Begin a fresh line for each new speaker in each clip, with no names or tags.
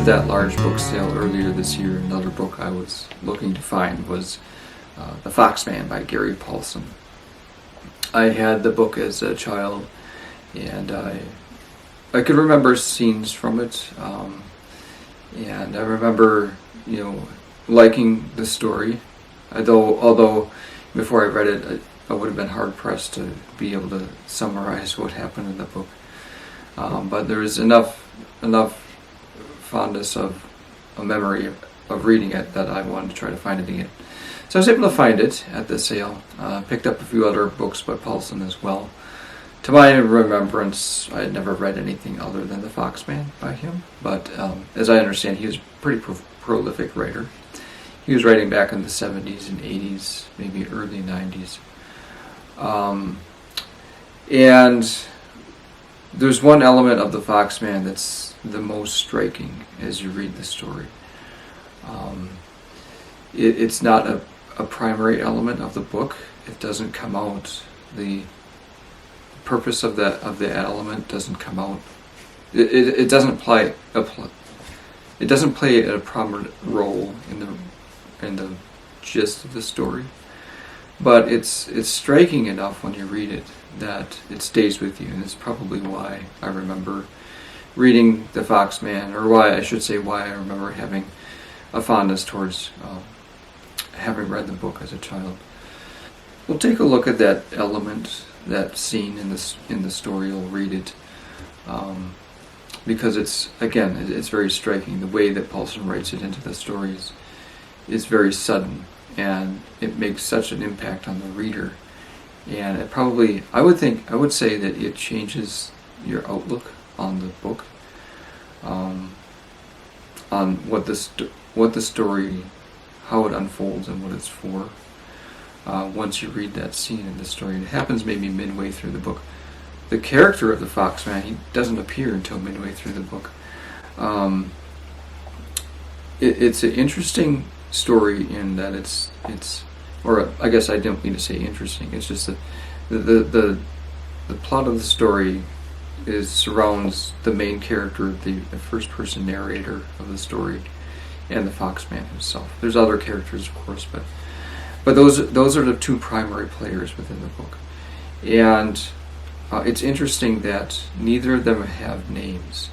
to that large book sale earlier this year, another book I was looking to find was The Foxman by Gary Paulsen. I had the book as a child, and I could remember scenes from it, and I remember, liking the story. Although before I read it, I would have been hard pressed to be able to summarize what happened in the book. But there is enough fondness of a memory of reading it that I wanted to try to find it again. So I was able to find it at the sale. Picked up a few other books by Paulsen as well. To my remembrance, I had never read anything other than The Foxman by him. But as I understand, he was a pretty prolific writer. He was writing back in the 70s and 80s, maybe early 90s. And there's one element of The Foxman that's the most striking as you read the story. It's not a primary element of the book. It doesn't come out. The purpose of that element doesn't come out. It doesn't play a prominent role in the gist of the story. But it's striking enough when you read it that it stays with you, and it's probably why I remember reading The Foxman, or why I remember having a fondness towards having read the book as a child. We'll take a look at that element, that scene in the story. We'll read it because it's very striking. The way that Paulsen writes it into the stories is very sudden, and it makes such an impact on the reader. And it probably, I would say that it changes your outlook on the book, on what the story, how it unfolds and what it's for. Once you read that scene in the story, it happens maybe midway through the book. The character of the Foxman, he doesn't appear until midway through the book. It's an interesting story in that it's or I guess I don't mean to say interesting. It's just that the plot of the story surrounds the main character, the first person narrator of the story, and the Foxman himself. There's other characters, of course, but those are the two primary players within the book. And it's interesting that neither of them have names.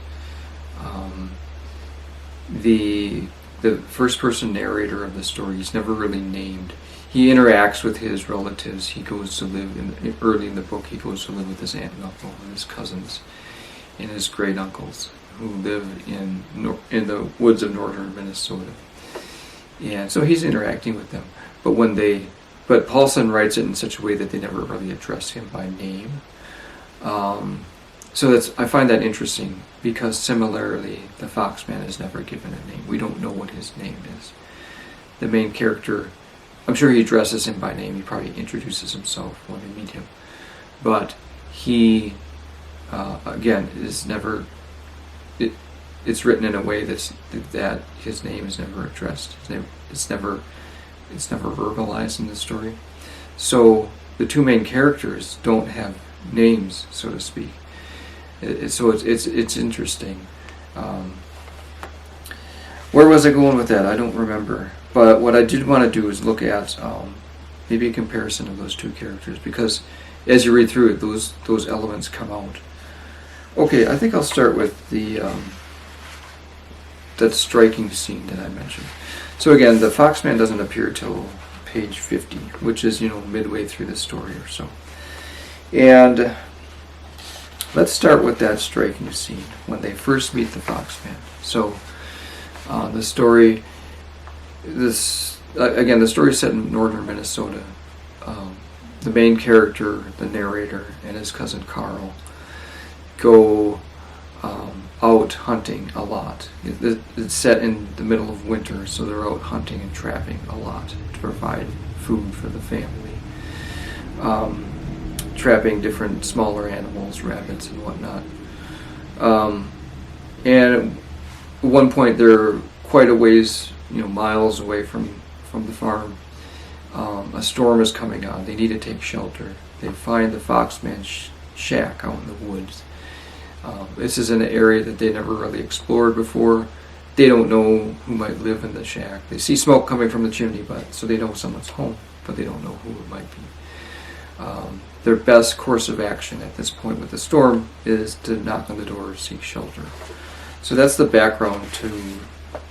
The first-person narrator of the story is never really named. He interacts with his relatives. He goes to live, early in the book, he goes to live with his aunt and uncle and his cousins and his great-uncles who live in the woods of northern Minnesota. And so he's interacting with them. But Paulsen writes it in such a way that they never really address him by name. So I find that interesting, because similarly, the Foxman is never given a name. We don't know what his name is. The main character, I'm sure he addresses him by name. He probably introduces himself when we meet him. But he, again, is never. It's written in a way that his name is never addressed. It's never verbalized in the story. So the two main characters don't have names, so to speak. So it's interesting. Where was I going with that? I don't remember. But what I did want to do is look at maybe a comparison of those two characters, because as you read through it, those elements come out. Okay, I think I'll start with that striking scene that I mentioned. So again, the Foxman doesn't appear till page 50, which is midway through the story or so. And let's start with that striking scene when they first meet the Foxman. So the story is set in northern Minnesota. The main character, the narrator, and his cousin Carl go out hunting a lot. It's set in the middle of winter, so they're out hunting and trapping a lot to provide food for the family. Trapping different smaller animals, rabbits and whatnot. And at one point they're quite a ways, miles away from the farm. A storm is coming on. They need to take shelter. They find the Foxman's shack out in the woods. This is in an area that they never really explored before. they don't know who might live in the shack. They see smoke coming from the chimney, so they know someone's home, but they don't know who it might be. Their best course of action at this point with the storm is to knock on the door or seek shelter. So that's the background to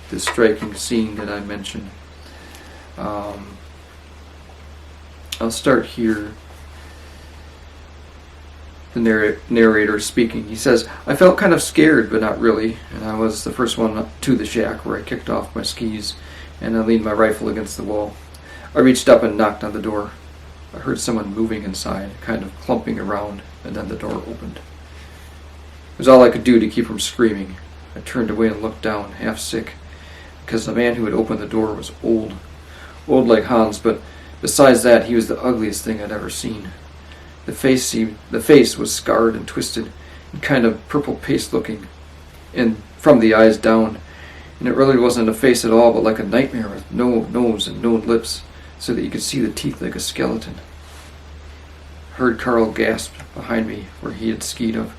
the striking scene that I mentioned. I'll start here. The narrator speaking. He says, "I felt kind of scared, but not really, and I was the first one to the shack, where I kicked off my skis and I leaned my rifle against the wall. I reached up and knocked on the door. I heard someone moving inside, kind of clumping around, and then the door opened. It was all I could do to keep from screaming. I turned away and looked down, half sick, because the man who had opened the door was old like Hans, but besides that, he was the ugliest thing I'd ever seen. The face was scarred and twisted, and kind of purple paste looking, and from the eyes down, and it really wasn't a face at all, but like a nightmare with no nose and no lips, so that you could see the teeth like a skeleton. Heard Carl gasp behind me where he had skied up,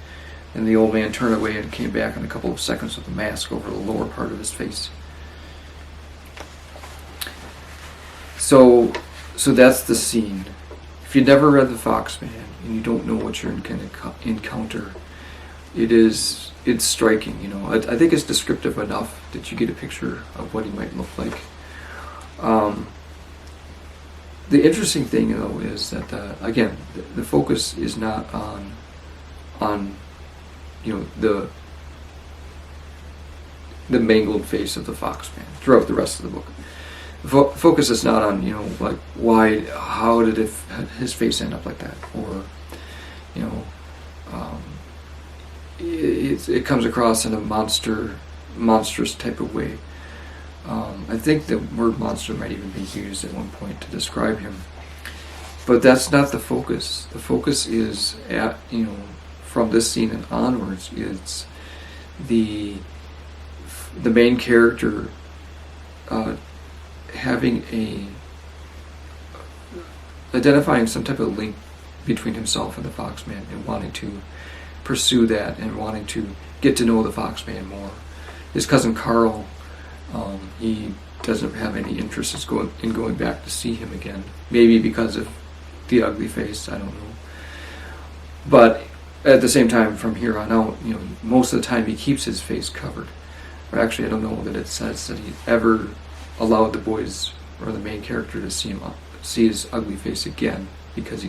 and the old man turned away and came back in a couple of seconds with a mask over the lower part of his face." So that's the scene. If you never read the Foxman and you don't know what you're going to encounter, it's striking. I think it's descriptive enough that you get a picture of what he might look like. The interesting thing, though, is that again, the focus is not on the mangled face of the Foxman throughout the rest of the book. The focus is not on how did his face end up like that, or it comes across in a monstrous type of way. I think the word monster might even be used at one point to describe him, but that's not the focus. The focus is from this scene and onwards, it's the main character identifying some type of link between himself and the Foxman, and wanting to pursue that and wanting to get to know the Foxman more. His cousin Carl, he doesn't have any interest in going back to see him again. Maybe because of the ugly face, I don't know. But at the same time, from here on out, most of the time he keeps his face covered. Or actually, I don't know that it says that he ever allowed the boys or the main character to see his ugly face again, because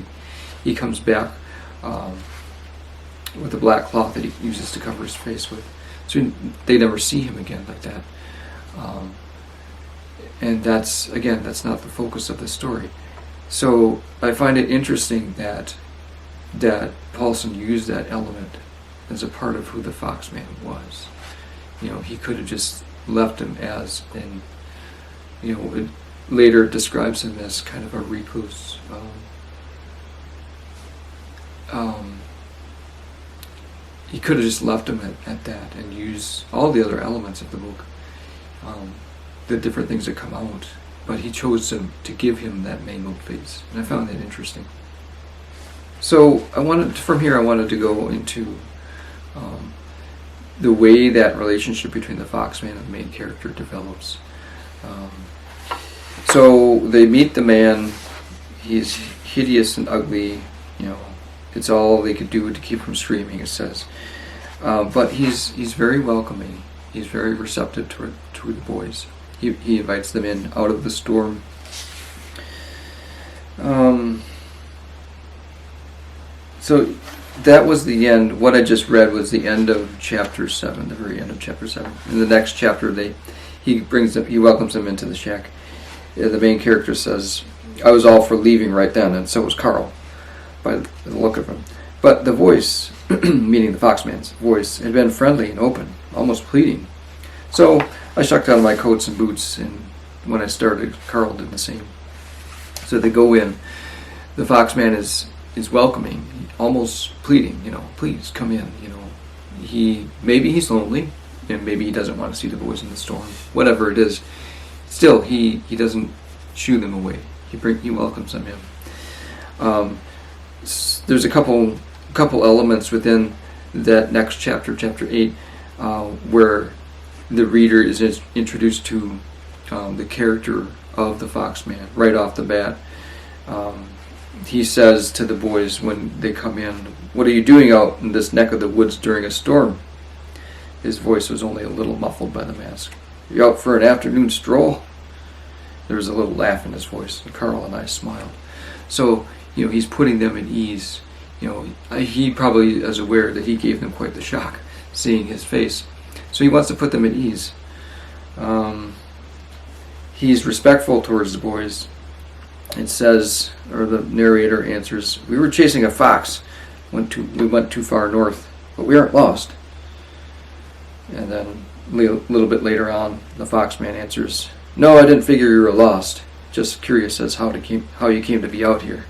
he comes back with a black cloth that he uses to cover his face with. So they never see him again like that. And that's not the focus of the story. So I find it interesting that Paulson used that element as a part of who the Foxman was. He could have just left him as, and it later describes him as kind of a recluse. He could have just left him at that and used all the other elements of the book, the different things that come out, but he chose to give him that mangled face, and I found that interesting. So from here I wanted to go into the way that relationship between the Foxman and the main character develops. So they meet the man. He's hideous and ugly. It's all they could do to keep from screaming, it says. But he's very welcoming. He's very receptive to the boys. He invites them in out of the storm. So that was the end. What I just read was the end of chapter 7, the very end of chapter 7. In the next chapter, he welcomes them into the shack. The main character says, "I was all for leaving right then, and so was Carl," by the look of him. But the voice, meaning the Foxman's voice, had been friendly and open, almost pleading. So I shucked out of my coats and boots, and when I started, Carl did the same. So they go in. The Foxman is welcoming, almost pleading, "Please come in." Maybe he's lonely, and maybe he doesn't want to see the boys in the storm. Whatever it is, still he doesn't shoo them away. He welcomes them in. There's a couple elements within that next chapter, chapter 8, where the reader is introduced to the character of the Foxman right off the bat. He says to the boys when they come in, "What are you doing out in this neck of the woods during a storm?" His voice was only a little muffled by the mask. "You out for an afternoon stroll?" There was a little laugh in his voice, and Carl and I smiled. So, he's putting them at ease. He probably is aware that he gave them quite the shock, seeing his face. So he wants to put them at ease. He's respectful towards the boys. It says, or the narrator answers, "We were chasing a fox. We went too far north, but we aren't lost." And then a little bit later on, the Foxman answers, "No, I didn't figure you were lost. Just curious as how you came to be out here."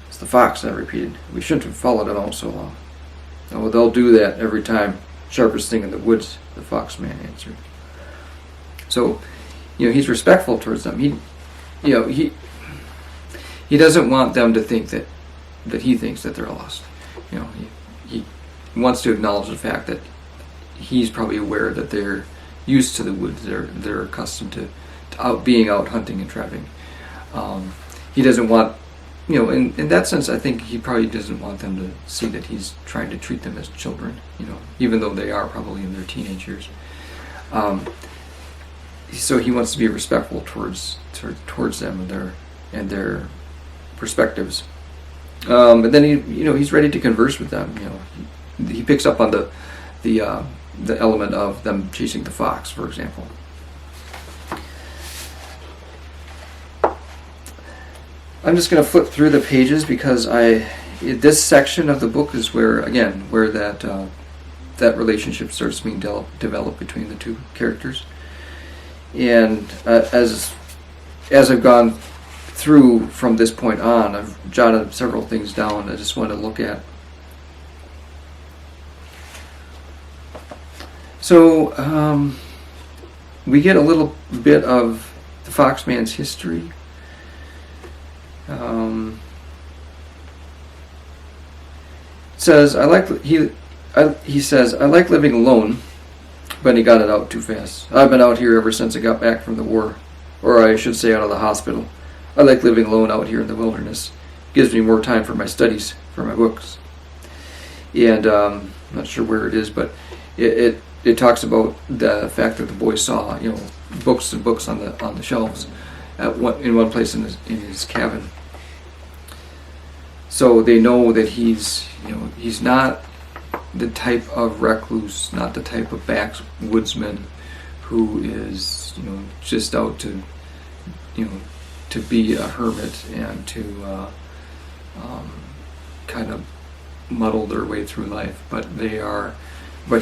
"It's the fox," I repeated. "We shouldn't have followed it all so long." "Oh, they'll do that every time. Sharpest thing in the woods," the Foxman answered. So, he's respectful towards them. He doesn't want them to think that he thinks that they're lost. He wants to acknowledge the fact that he's probably aware that they're used to the woods. They're accustomed to being out hunting and trapping. He doesn't want, in that sense, I think he probably doesn't want them to see that he's trying to treat them as children. Even though they are probably in their teenage years. So he wants to be respectful towards them and their perspectives. And then he's ready to converse with them. He picks up on the element of them chasing the fox, for example. I'm just going to flip through the pages because this section of the book is where that relationship starts being developed between the two characters. And as I've gone through from this point on, I've jotted several things down I just want to look at. So we get a little bit of the Foxman's history. He says, "I like living alone," but he got it out too fast. "I've been out here ever since I got back from the war, or I should say out of the hospital. I like living alone out here in the wilderness. It gives me more time for my studies, for my books." And I'm not sure where it is, but it talks about the fact that the boy saw books and books on the shelves in one place in his cabin. So they know that he's not the type of recluse, not the type of backwoodsman who is just out to be a hermit and to kind of muddle their way through life. But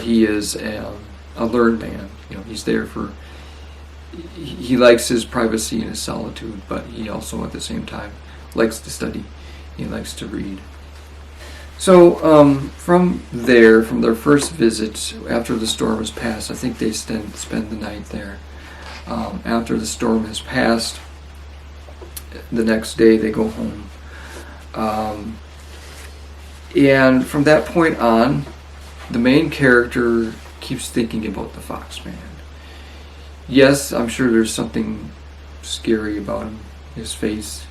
he is a learned man. He's there for. He likes his privacy and his solitude, but he also at the same time likes to study. He likes to read. So from their first visit, after the storm has passed, I think they spend the night there. After the storm has passed, the next day they go home. And from that point on, the main character keeps thinking about the Foxman. Yes, I'm sure there's something scary about him. His face,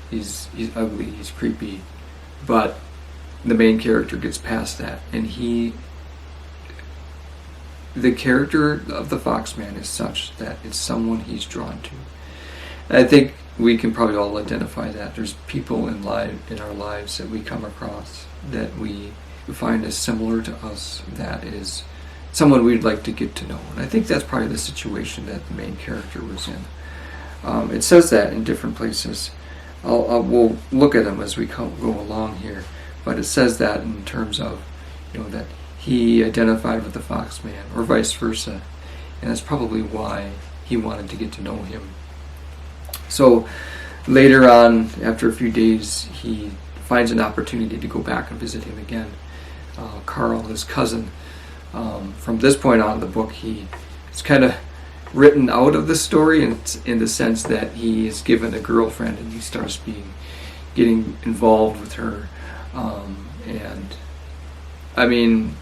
he's ugly, he's creepy. But the main character gets past that, and the character of the Foxman is such that it's someone he's drawn to. And I think we can probably all identify that. There's people in our lives that we come across that we find is similar to us, that is someone we'd like to get to know. And I think that's probably the situation that the main character was in. It says that in different places. We'll look at them as we go along here. But it says that in terms of, that he identified with the Foxman, or vice versa. And that's probably why he wanted to get to know him. So later on, after a few days, he finds an opportunity to go back and visit him again. Carl, his cousin. From this point on in the book, it's kind of written out of the story in the sense that he is given a girlfriend and he starts getting involved with her. And I mean,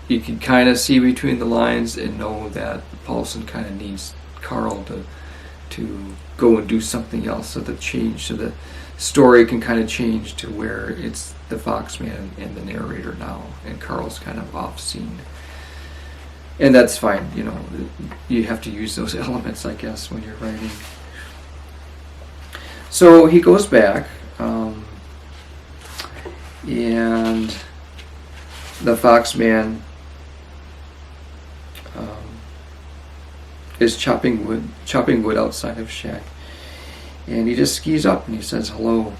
you can kind of see between the lines and know that Paulson kind of needs Carl to go and do something else, so the story can kind of change to where it's the Foxman and the narrator now, and Carl's kind of off scene. And that's fine, you have to use those elements, I guess, when you're writing. So he goes back, and the Foxman is chopping wood outside of shack, and he just skis up and he says hello.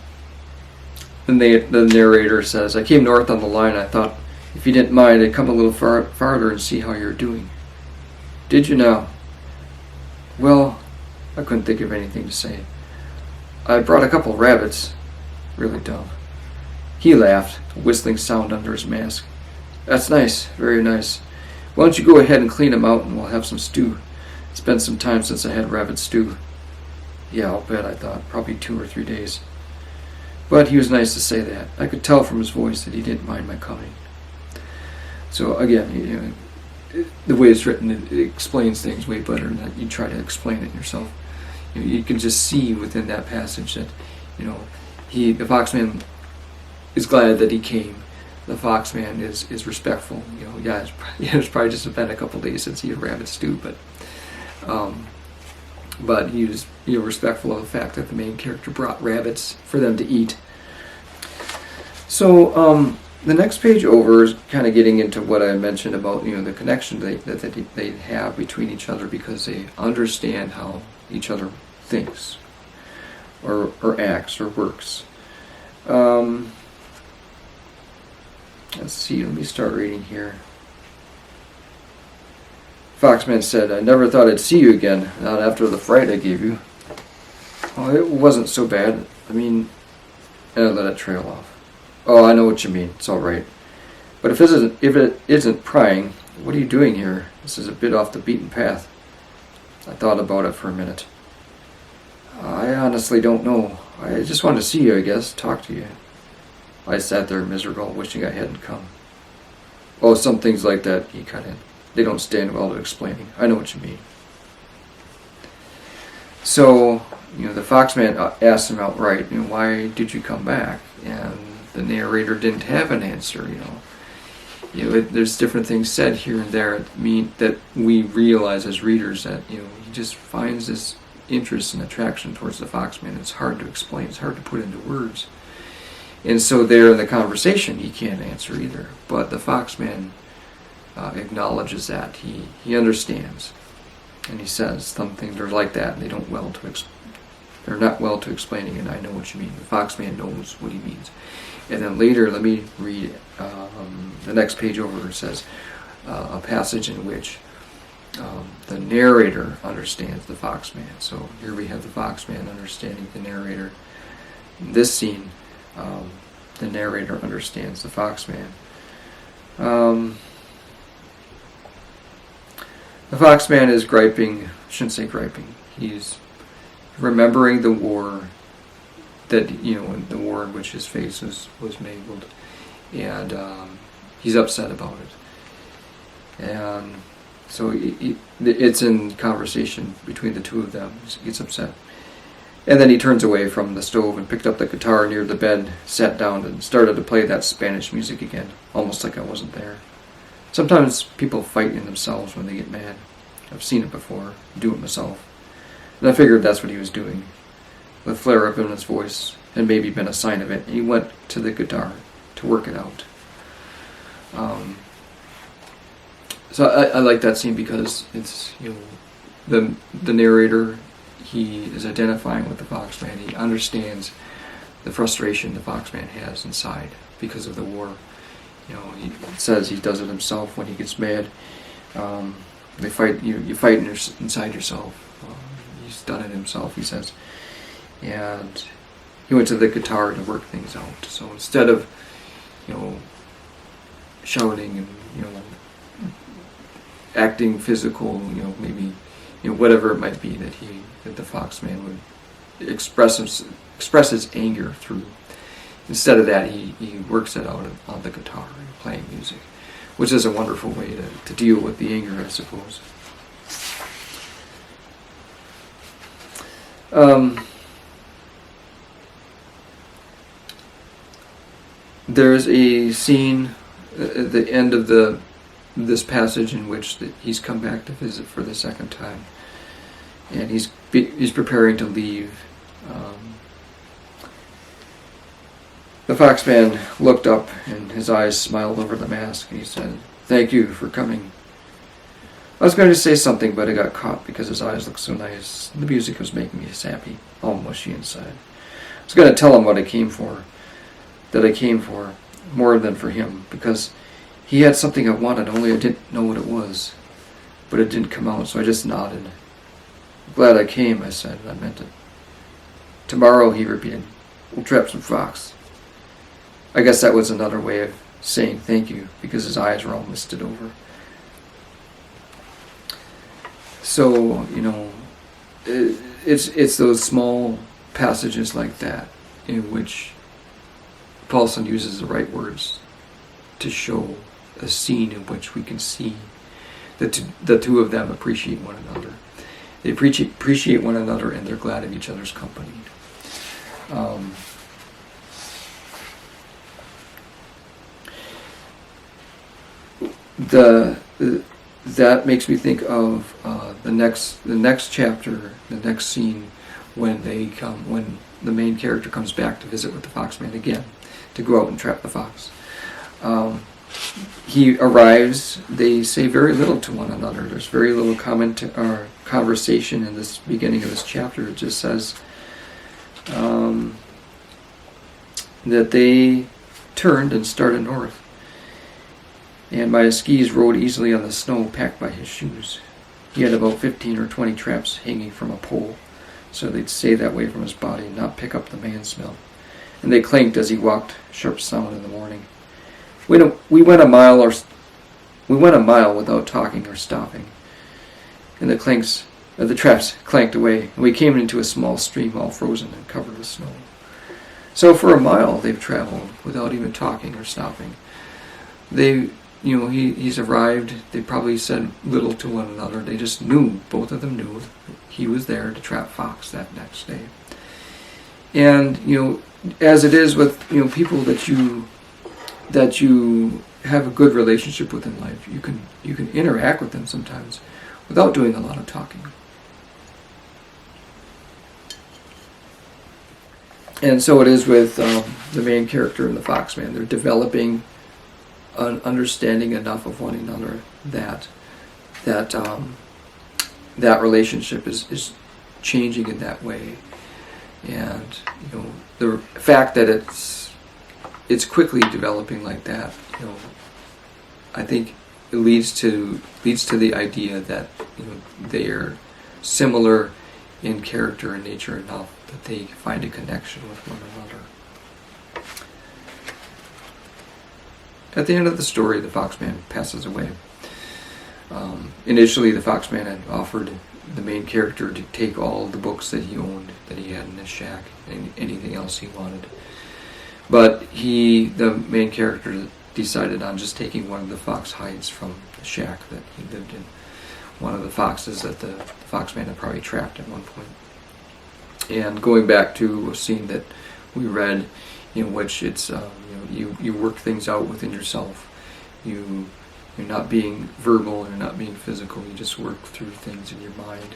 And the narrator says, "I came north on the line. I thought, if you didn't mind, I'd come a little farther and see how you're doing." "Did you now?" "Well, I couldn't think of anything to say. I brought a couple rabbits." Really dumb. He laughed, a whistling sound under his mask. "That's nice, very nice. Why don't you go ahead and clean them out and we'll have some stew. It's been some time since I had rabbit stew." "Yeah, I'll bet," I thought. "Probably 2 or 3 days." But he was nice to say that. I could tell from his voice that he didn't mind my coming. So again, the way it's written, it explains things way better than you try to explain it yourself. You can just see within that passage that, the Foxman is glad that he came. The Foxman is respectful. It's probably just been a couple days since he had rabbit stew, but he was respectful of the fact that the main character brought rabbits for them to eat. So the next page over is kind of getting into what I mentioned about the connection that they have between each other, because they understand how each other thinks or acts or works. Let's see, let me start reading here. Foxman said, "I never thought I'd see you again, not after the fright I gave you." "Oh, it wasn't so bad. And I let it trail off. "Oh, I know what you mean. It's all right. But if it isn't prying, what are you doing here? This is a bit off the beaten path." I thought about it for a minute. "I honestly don't know. I just wanted to see you, I guess, talk to you." I sat there miserable, wishing I hadn't come. "Oh, some things like that," he cut in. "They don't stand well to explaining. I know what you mean." So, the Foxman asked him outright, "Why did you come back?" And the narrator didn't have an answer. There's different things said here and there that we realize as readers that he just finds this interest and attraction towards the Foxman. It's hard to explain. It's hard to put into words. And so there in the conversation, he can't answer either. But the Foxman acknowledges that. He understands. And he says some things are like that, and they're not well to explaining, and I know what you mean. The Foxman knows what he means. And then later, let me read the next page over. It says a passage in which the narrator understands the Foxman. So here we have the Foxman understanding the narrator. In this scene, the narrator understands the Foxman. The Foxman is griping, shouldn't say griping, he's remembering the war that, the war in which his face was mangled, and he's upset about it. And so it's in conversation between the two of them. He gets upset. And then he turns away from the stove and picked up the guitar near the bed, sat down, and started to play that Spanish music again, almost like I wasn't there. Sometimes people fight in themselves when they get mad. I've seen it before, do it myself. And I figured that's what he was doing. The flare-up in his voice had maybe been a sign of it, and he went to the guitar to work it out. So I like that scene because it's, the narrator, he is identifying with the Foxman. He understands the frustration the Foxman has inside because of the war. He says he does it himself when he gets mad. They fight. You fight inside yourself. He's done it himself, he says. And he went to the guitar to work things out. So instead of, shouting and acting physical, maybe whatever it might be that the Foxman would express his anger through. Instead of that, he works it out on the guitar and playing music. which is a wonderful way to deal with the anger, I suppose. There's a scene at the end of this passage in which he's come back to visit for the second time, and he's preparing to leave. The Foxman looked up, and his eyes smiled over the mask, and he said, "Thank you for coming." I was going to say something, but I got caught because his eyes looked so nice. The music was making me sappy, all mushy inside. I was going to tell him what I came for, that I came for, more than for him, because he had something I wanted, only I didn't know what it was. But it didn't come out, so I just nodded. "Glad I came," I said, and I meant it. "Tomorrow," he repeated, "we'll trap some fox." I guess that was another way of saying thank you, because his eyes were all misted over. So, it's those small passages like that in which Paulson uses the right words to show a scene in which we can see that the two of them appreciate one another. They appreciate one another, and they're glad of each other's company. That makes me think of the next chapter, the next scene, when the main character comes back to visit with the Foxman again, to go out and trap the fox. He arrives. They say very little to one another. There's very little conversation in this beginning of this chapter. It just says that they turned and started north. And my skis rode easily on the snow packed by his shoes. He had about 15 or 20 traps hanging from a pole, so they'd stay that way from his body and not pick up the man smell. And they clanked as he walked, sharp sound in the morning. We went a mile without talking or stopping, and the traps clanked away, and we came into a small stream all frozen and covered with snow. So for a mile they've traveled without even talking or stopping. He's arrived. They probably said little to one another. They just knew, both of them knew, he was there to trap fox that next day. And as it is with people that you have a good relationship with in life, you can interact with them sometimes without doing a lot of talking. And so it is with the main character and the Foxman. They're developing an understanding enough of one another that relationship is changing in that way. And the fact that it's quickly developing like that, I think it leads to the idea that they are similar in character and nature enough that they find a connection with one another. At the end of the story, the Foxman passes away. Initially, the Foxman had offered the main character to take all the books that he owned, that he had in his shack, and anything else he wanted. But the main character, decided on just taking one of the fox hides from the shack that he lived in. One of the foxes that the Foxman had probably trapped at one point. And going back to a scene that we read, in which it's you work things out within yourself. You're not being verbal, you're not being physical. You just work through things in your mind,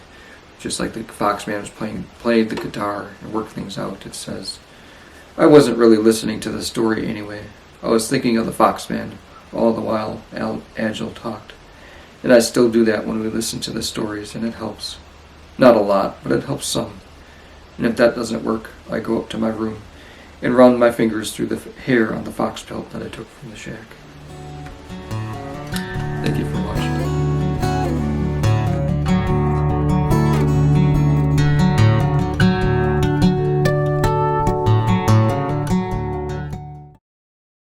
just like the Foxman was played the guitar and worked things out. It says, "I wasn't really listening to the story anyway. I was thinking of the Foxman all the while Agile talked, and I still do that when we listen to the stories, and it helps. Not a lot, but it helps some. And if that doesn't work, I go up to my room and run my fingers through the hair on the fox pelt that I took from the shack." Thank you for